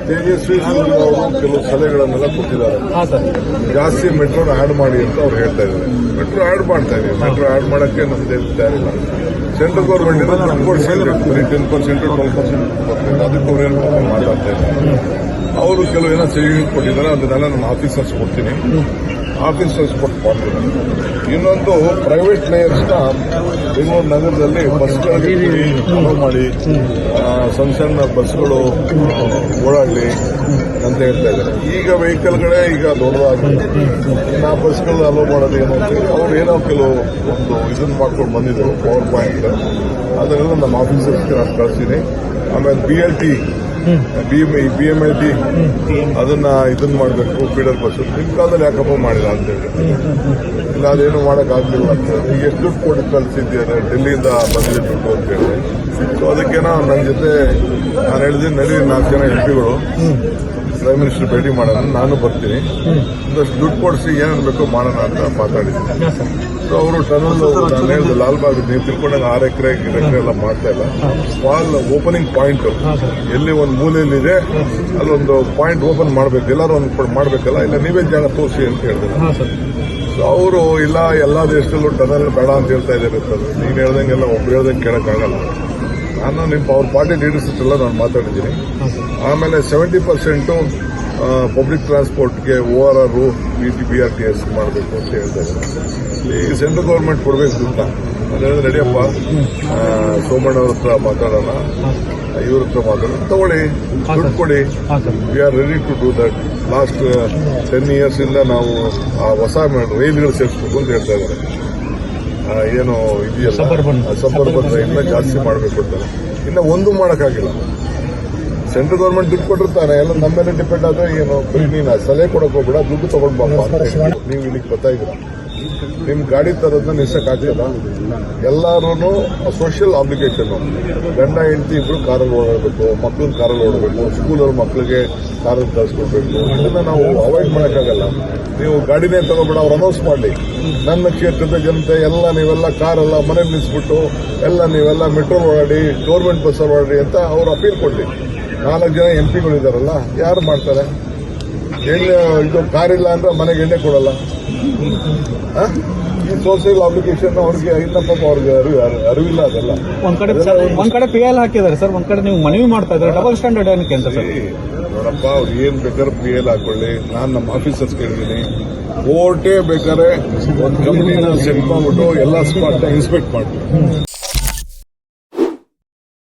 ತೇಜಸ್ವಿ ಸೂರ್ಯ ಅವರು ಕೆಲವು ಸಲಹೆಗಳನ್ನೆಲ್ಲ ಕೊಟ್ಟಿದ್ದಾರೆ. ಜಾಸ್ತಿ ಮೆಟ್ರೋನ ಆಡ್ ಮಾಡಿ ಅಂತ ಅವ್ರು ಹೇಳ್ತಾ ಇದ್ದಾರೆ. ಮೆಟ್ರೋ ಆಡ್ ಮಾಡ್ತಾ ಇದೀವಿ. ಮೆಟ್ರೋ ಆಡ್ ಮಾಡಕ್ಕೆ ನಮ್ದೇ ತಯಾರಿಲ್ಲ. ಸೆಂಟ್ರಲ್ ಗೌರ್ಮೆಂಟ್ ಇಂದ ಬರೀ 10% 12% ಅದಕ್ಕೆ ಅವ್ರೇನು ಮಾತಾಡ್ತಾ ಇದ್ದಾರೆ. ಅವರು ಕೆಲವು ಏನೋ ಸಲಹೆ ಕೊಟ್ಟಿದ್ದಾರೆ. ಅದನ್ನೆಲ್ಲ ನನ್ನ ಆಫೀಸರ್ಸ್ ಕೊಡ್ತೀನಿ. ಆಫೀಸರ್ಸ್ ಕೊಟ್ಟು ಮಾಡ್ತೀನಿ. ಇನ್ನೊಂದು ಪ್ರೈವೇಟ್ ಪ್ಲೇಯರ್ಸ್ನ ಬೆಂಗಳೂರು ನಗರದಲ್ಲಿ ಬಸ್ಗಳಿಗೆ ಅಲೋ ಮಾಡಿ ಸಣ್ಣ ಸಣ್ಣ ಬಸ್ಗಳು ಓಡಾಡಲಿ ಅಂತ ಹೇಳ್ತಾ ಇದ್ದಾರೆ. ಈಗ ವೆಹಿಕಲ್ಗಳೇ ಈಗ ದೊಡ್ಡದಾಗಿದೆ. ಆ ಬಸ್ಗಳು ಅಲೋ ಮಾಡೋದು ಏನು ಅಂತ ಹೇಳಿ ಅವ್ರು ಏನೋ ಕೆಲವು ಒಂದು ಇದನ್ನು ಮಾಡ್ಕೊಂಡು ಬಂದಿದ್ರು ಪವರ್ ಪಾಯಿಂಟ್. ಅದನ್ನೆಲ್ಲ ನಮ್ಮ ಆಫೀಸರ್ಸ್ಗೆ ನಾನು ಕಳಿಸ್ತೀನಿ. ಆಮೇಲೆ BMLT ಅದನ್ನ ಇದನ್ನ ಮಾಡಬೇಕು. ಫೀಡರ್ ಬಸ್ ನಿಮ್ಮ ಕಾಲದಲ್ಲಿ ಯಾಕಪ್ಪ ಮಾಡಿಲ್ಲ ಅಂತ ಹೇಳಿ. ಇಲ್ಲ ಅದೇನು ಮಾಡೋಕ್ಕಾಗಲಿಲ್ಲ ಅಂತ ಹೇಳಿ. ಈಗ ಎಷ್ಟು ದುಡ್ಡು ಕೊಟ್ಟು ಕಳಿಸಿದ್ದೇನೆ ಡೆಲ್ಲಿಯಿಂದ ಬಂದಿದೆ ದುಡ್ಡು ಅಂತ ಹೇಳಿ. ಸೊ ಅದಕ್ಕೇನೋ ನನ್ನ ಜೊತೆ ನಾನು ಹೇಳಿದ್ದೀನಿ, ನಡಿ 4 ಜನ MP ಗಳು ಪ್ರೈಮ್ ಮಿನಿಸ್ಟರ್ ಭೇಟಿ ಮಾಡೋಣ, ನಾನು ಬರ್ತೀನಿ, ಒಂದಷ್ಟು ದುಡ್ಡು ಕೊಡಿಸಿ ಏನೇನು ಬೇಕೋ ಮಾಡೋಣ ಅಂತ ಮಾತಾಡಿದ್ದೀನಿ. ಸೊ ಅವರು ಟನಲ್ ನಾನು ಹೇಳಿದೆ ಲಾಲ್ಬಾಗ್ ನೀವು ತಿಳ್ಕೊಂಡಾಗ 6 ಎಕರೆ ಎಲ್ಲ ಮಾಡ್ತಾ ಇಲ್ಲ. ಸ್ಮಾಲ್ ಓಪನಿಂಗ್ ಪಾಯಿಂಟ್ ಎಲ್ಲಿ ಒಂದು ಮೂಲೆಯಲ್ಲಿದೆ ಅಲ್ಲೊಂದು ಪಾಯಿಂಟ್ ಓಪನ್ ಮಾಡಬೇಕು. ಎಲ್ಲರೂ ಒಂದು ಮಾಡಬೇಕಲ್ಲ, ಇಲ್ಲ ನೀವೇ ಜಾಗ ತೋರಿಸಿ ಅಂತ ಹೇಳಿದ್ರು. ಸೊ ಅವರು ಇಲ್ಲ ಎಲ್ಲ ದೇಶದಲ್ಲೂ ಟನಲ್ ಬೇಡ ಅಂತ ಹೇಳ್ತಾ ಇದ್ದಾರೆ. ನೀನು ಹೇಳ್ದಂಗೆಲ್ಲ ಒಬ್ರು ಹೇಳ್ದಂಗೆ ಕೇಳೋಕ್ಕಾಗಲ್ಲ. ನಾನು ಅವ್ರ ಪಾರ್ಟಿ ಲೀಡರ್ಸ್ ಎಲ್ಲ ನಾನು ಮಾತಾಡಿದ್ದೀನಿ. ಆಮೇಲೆ 70% ಪಬ್ಲಿಕ್ ಟ್ರಾನ್ಸ್ಪೋರ್ಟ್ಗೆ ORR BRTS ಮಾಡಬೇಕು ಅಂತ ಹೇಳ್ತಾ ಇದ್ದಾರೆ. ಈ ಸೆಂಟ್ರಲ್ ಗೌರ್ಮೆಂಟ್ ಕೊಡಬೇಕು ದುಡ್ಡ. ಅದಾದ್ರೆ ನಡಿಯಪ್ಪ ಸೋಮಣ್ಣ ಅವ್ರ ಹತ್ರ ಮಾತಾಡೋಣ, ಇವ್ರ ಹತ್ರ ಮಾತಾಡೋಣ, ತಗೊಳ್ಳಿ ದುಡ್ಡು ಕೊಡಿ. We are ready to do that. Last 10 years ಇಂದ ನಾವು ಆ ಹೊಸ ರೈಲ್ಗಳು ಸೇರಿಸಬೇಕು ಅಂತ ಹೇಳ್ತಾ ಇದ್ದಾರೆ. ಏನು ಇದೆಯಲ್ಲ ಸಬರ್ಬನ್ ರೈಲ್ನ ಜಾಸ್ತಿ ಮಾಡಬೇಕು ಅಂತಾರೆ. ಇನ್ನು ಒಂದು ಮಾಡೋಕ್ಕಾಗಿಲ್ಲ. ಸೆಂಟ್ರಲ್ ಗೌರ್ಮೆಂಟ್ ದುಡ್ಡು ಕೊಟ್ಟಿರ್ತಾನೆ, ಎಲ್ಲ ನಮ್ಮ ಮೇಲೆ ಡಿಪೆಂಡ್ ಆದ್ರೆ ಏನು ನೀನು ಸಲಹೆ ಕೊಡಕ್ ಹೋಗ್ಬೇಡ, ದುಡ್ಡು ತಗೊಂಡ್ ಬಾಪ. ನೀವು ಇಲ್ಲಿಗೆ ಬರ್ತಾ ಇದ್ದೀರಾ, ನಿಮ್ ಗಾಡಿ ತರೋದನ್ನ ನಿಲ್ಸಕ್ಕಾಗ್ತದ? ಎಲ್ಲಾರು ಸೋಷಿಯಲ್ ಆಬ್ಲಿಗೇಷನ್. ಗಂಡ ಹೆಂಡತಿ ಇಬ್ರು ಕಾರಲ್ಲಿ ಓಡಾಡಬೇಕು, ಮಕ್ಳನ್ನ ಕಾರಲ್ಲಿ ಓಡಬೇಕು, ಸ್ಕೂಲಲ್ಲಿ ಮಕ್ಳಿಗೆ ಕಾರಲ್ಲಿ ತರಿಸ್ಕೊಡ್ಬೇಕು. ಇದನ್ನ ನಾವು ಅವಾಯ್ಡ್ ಮಾಡೋಕ್ಕಾಗಲ್ಲ. ನೀವು ಗಾಡಿನೇ ತಗೋಬೇಡ, ಅವ್ರು ಅನೌನ್ಸ್ ಮಾಡಲಿ, ನನ್ನ ಕ್ಷೇತ್ರದ ಜನತೆ ಎಲ್ಲ ನೀವೆಲ್ಲ ಕಾರೆಲ್ಲ ಮನೇಲಿ ನಿಲ್ಲಿಸ್ಬಿಟ್ಟು ಎಲ್ಲ ನೀವೆಲ್ಲ ಮೆಟ್ರೋ ಓಡಾಡಿ, ಗೌರ್ಮೆಂಟ್ ಬಸ್ಸಲ್ಲಿ ಓಡಾಡಿ ಅಂತ ಅವ್ರು ಅಪೀಲ್ ಕೊಡ್ಲಿ. 4 ಜನ MP ಗಳಿದಾರಲ್ಲ, ಯಾರು ಮಾಡ್ತಾರೆ? ಎಣ್ಣೆ ಇದು ಕಾರಿಲ್ಲ ಅಂದ್ರೆ ಮನೆಗೆ ಎಣ್ಣೆ ಕೊಡಲ್ಲ. ಈ ಸೋಷಿಯಲ್ ಅಪ್ಲಿಕೇಶನ್ ಅವ್ರಿಗೆ ಇನ್ನಪ್ಪ ಅವ್ರಿಗೆ ಅರಿವಿಲ್ಲ. ಅದೆಲ್ಲ ಒಂದ್ ಕಡೆ PL ಹಾಕಿದ್ದಾರೆ ಸರ್, ಒಂದ್ ಕಡೆ ನೀವು ಮನವಿ ಮಾಡ್ತಾ ಇದ್ದಾರೆ. ಡಬಲ್ ಸ್ಟ್ಯಾಂಡರ್ಡ್ ಏನಕ್ಕೆ ಅಂತ ಸರ್? ನೋಡಪ್ಪ, ಅವ್ರು ಏನ್ ಬೇಕಾದ್ರೆ PL ಹಾಕೊಳ್ಳಿ. ನಾನು ನಮ್ಮ ಆಫೀಸರ್ಸ್ ಕೇಳಿದ್ದೀನಿ, ಕೋರ್ಟೇ ಬೇಕಾದ್ರೆ ಒಂದು ಕಂಪ್ನಿನ ಸೆಟ್ ಮಾಡ್ಬಿಟ್ಟು ಎಲ್ಲ ಸ್ಪಾಟ್ ಇನ್ಸ್ಪೆಕ್ಟ್ ಮಾಡ್ತೀವಿ.